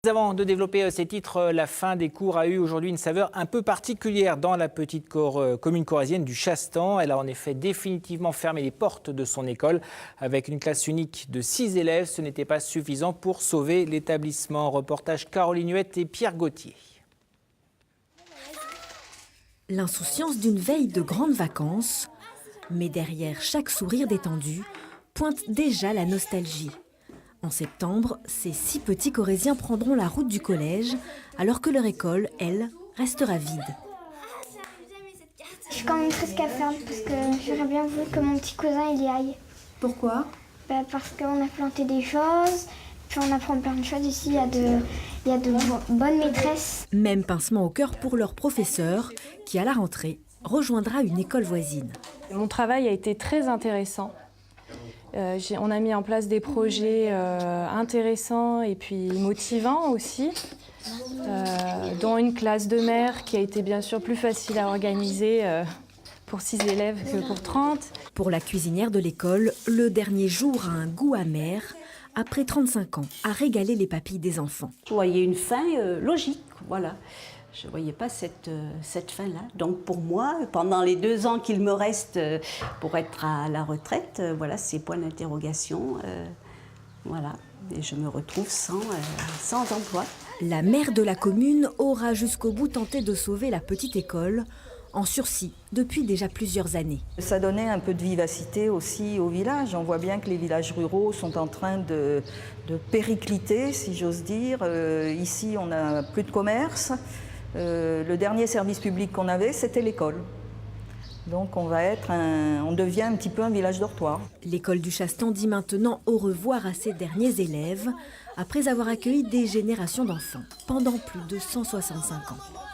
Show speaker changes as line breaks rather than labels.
Avant de développer ces titres, la fin des cours a eu aujourd'hui une saveur un peu particulière dans la petite commune corrézienne du Chastan. Elle a en effet définitivement fermé les portes de son école. Avec une classe unique de 6 élèves, ce n'était pas suffisant pour sauver l'établissement. Reportage Caroline Huette et Pierre Gauthier.
L'insouciance d'une veille de grandes vacances, mais derrière chaque sourire détendu, pointe déjà la nostalgie. En septembre, ces 6 petits Corréziens prendront la route du collège, alors que leur école, elle, restera vide.
Je suis quand même triste qu'à faire parce que j'aurais bien voulu que mon petit cousin il y aille.
Pourquoi ?
Parce qu'on a planté des choses, puis on apprend plein de choses ici, il y a de bonnes maîtresses.
Même pincement au cœur pour leur professeur, qui à la rentrée rejoindra une école voisine.
Mon travail a été très intéressant. On a mis en place des projets intéressants et puis motivants aussi, dont une classe de mère qui a été bien sûr plus facile à organiser pour 6 élèves que pour 30.
Pour la cuisinière de l'école, le dernier jour a un goût amer, après 35 ans, à régaler les papilles des enfants.
Je voyais une fin logique, voilà. Je ne voyais pas cette fin-là. Donc pour moi, pendant les 2 ans qu'il me reste pour être à la retraite, voilà, ces points d'interrogation, voilà. Et je me retrouve sans emploi.
La maire de la commune aura jusqu'au bout tenté de sauver la petite école, en sursis depuis déjà plusieurs années.
Ça donnait un peu de vivacité aussi au village. On voit bien que les villages ruraux sont en train de péricliter, si j'ose dire. Ici, on n'a plus de commerce. Le dernier service public qu'on avait, c'était l'école. Donc on devient un petit peu un village dortoir.
L'école du Chastan dit maintenant au revoir à ses derniers élèves, après avoir accueilli des générations d'enfants pendant plus de 165 ans.